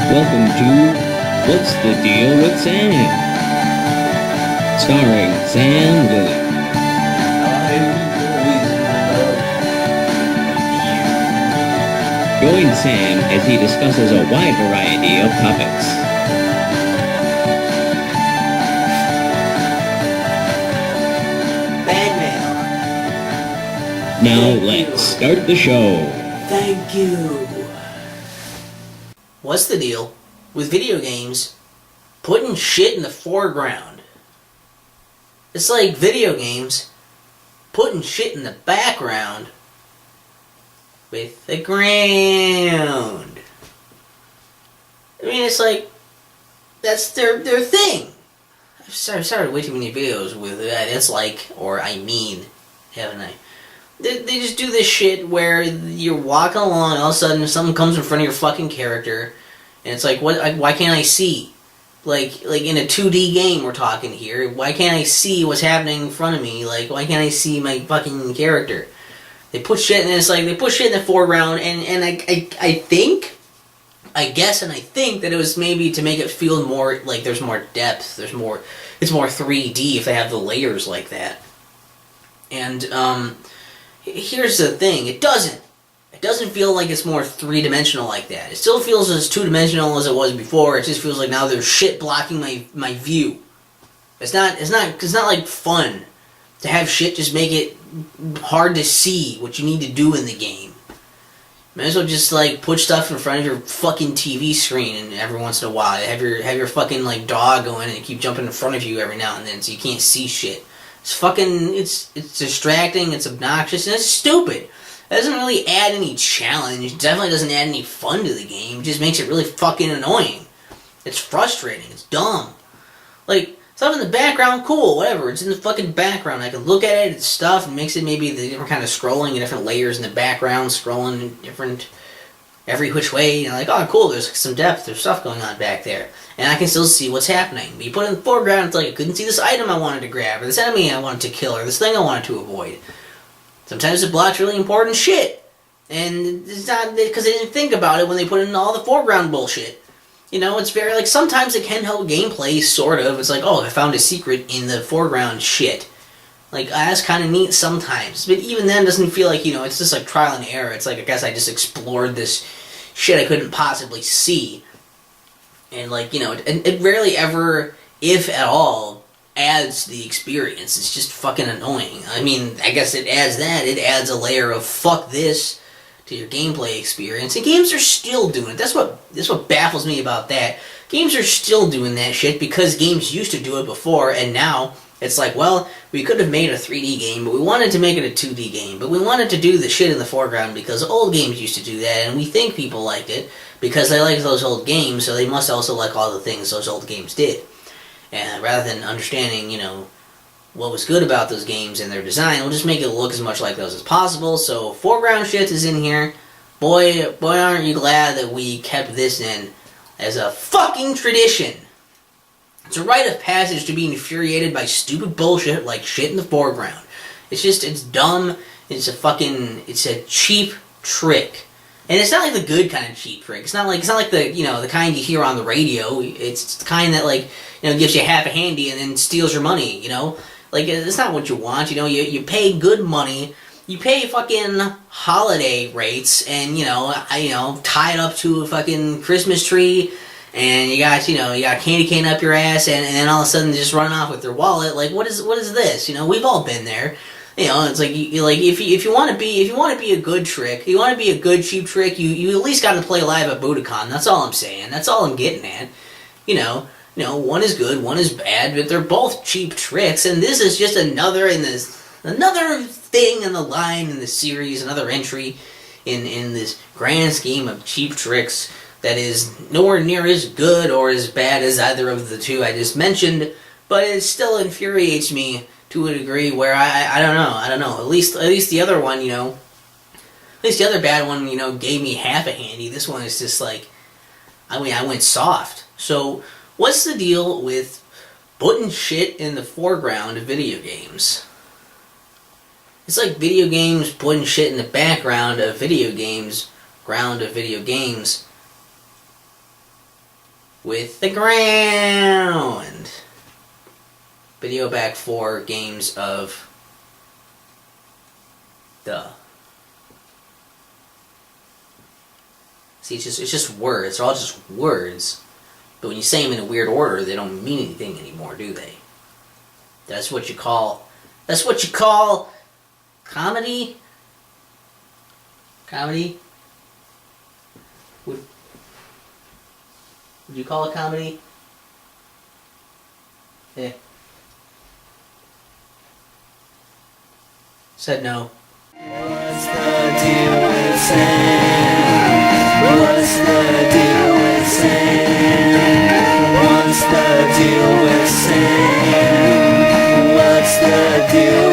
Welcome to What's the Deal with Sam? Starring Sam Lilly. Join Sam as he discusses a wide variety of topics. Bad Now let's start the show. Thank you. What's the deal with video games putting shit in the foreground? It's like video games putting shit in the background with the ground. I mean, it's like, that's their thing. I've started way too many videos with that. It's like, or I mean, haven't I? They just do this shit where you're walking along and all of a sudden something comes in front of your fucking character and it's like, why can't I see? Like in a 2D game we're talking here, why can't I see what's happening in front of me? Like, why can't I see my fucking character? They put shit in this, like, they put shit in the foreground and I think that it was maybe to make it feel more like there's more depth, it's more 3D if they have the layers like that. And, here's the thing, it doesn't feel like it's more three-dimensional like that. It still feels as two-dimensional as it was before. It just feels like now there's shit blocking my view. It's not like fun to have shit just make it hard to see what you need to do in the game. Might as well just like put stuff in front of your fucking TV screen and every once in a while have your fucking like dog go in and keep jumping in front of you every now and then so you can't see shit. It's distracting, it's obnoxious, and it's stupid. It doesn't really add any challenge. It definitely doesn't add any fun to the game. It just makes it really fucking annoying. It's frustrating. It's dumb. Like, stuff in the background, cool, whatever. It's in the fucking background. I can look at it, it's stuff, and makes it maybe the different kind of scrolling and different layers in the background, scrolling in different, every which way. You know, like, oh, cool, there's some depth, there's stuff going on back there. And I can still see what's happening. But you put it in the foreground, it's like I couldn't see this item I wanted to grab, or this enemy I wanted to kill, or this thing I wanted to avoid. Sometimes it blocks really important shit. And it's not because they didn't think about it when they put in all the foreground bullshit. You know, it's very, like, sometimes it can help gameplay, sort of. It's like, oh, I found a secret in the foreground shit. Like, that's kind of neat sometimes. But even then, it doesn't feel like, you know, it's just like trial and error. It's like, I guess I just explored this shit I couldn't possibly see. And, like, you know, it rarely ever, if at all, adds the experience. It's just fucking annoying. I mean, I guess it adds that. It adds a layer of fuck this to your gameplay experience. And games are still doing it. That's what baffles me about that. Games are still doing that shit because games used to do it before, and now it's like, well, we could have made a 3D game, but we wanted to make it a 2D game. But we wanted to do the shit in the foreground because old games used to do that, and we think people liked it because they liked those old games, so they must also like all the things those old games did. And rather than understanding, you know, what was good about those games and their design, we'll just make it look as much like those as possible. So foreground shit is in here. Boy, aren't you glad that we kept this in as a fucking tradition. It's a rite of passage to be infuriated by stupid bullshit like shit in the foreground. It's dumb. It's a cheap trick. And it's not like the good kind of cheap trick. It's not like the, you know, the kind you hear on the radio. It's the kind that, like, you know, gives you half a handy and then steals your money, you know? Like, it's not what you want, you know? You pay good money. You pay fucking holiday rates and, you know, tie it up to a fucking Christmas tree and you got candy cane up your ass and then all of a sudden just run off with your wallet. Like, what is this? You know, we've all been there. You know, it's like if you want to be a good trick, you want to be a good cheap trick, you at least got to play live at Budokan. That's all I'm saying. That's all I'm getting at. You know, one is good, one is bad, but they're both cheap tricks, and this is just another thing in the line in the series, another entry in this grand scheme of cheap tricks that is nowhere near as good or as bad as either of the two I just mentioned, but it still infuriates me to a degree where I don't know. At least the other one, you know, at least the other bad one, you know, gave me half a handy. This one is just like, I went soft. So, what's the deal with putting shit in the foreground of video games? It's like video games putting shit in the background of video games, ground of video games. with the ground. Video back 4 games of the. See, it's just words. They're all just words. But when you say them in a weird order, they don't mean anything anymore, do they? That's what you call comedy? Comedy? Would you call it comedy? Yeah. Said no. What's the deal with Sam? What's the deal with Sam? What's the deal with Sam? What's the deal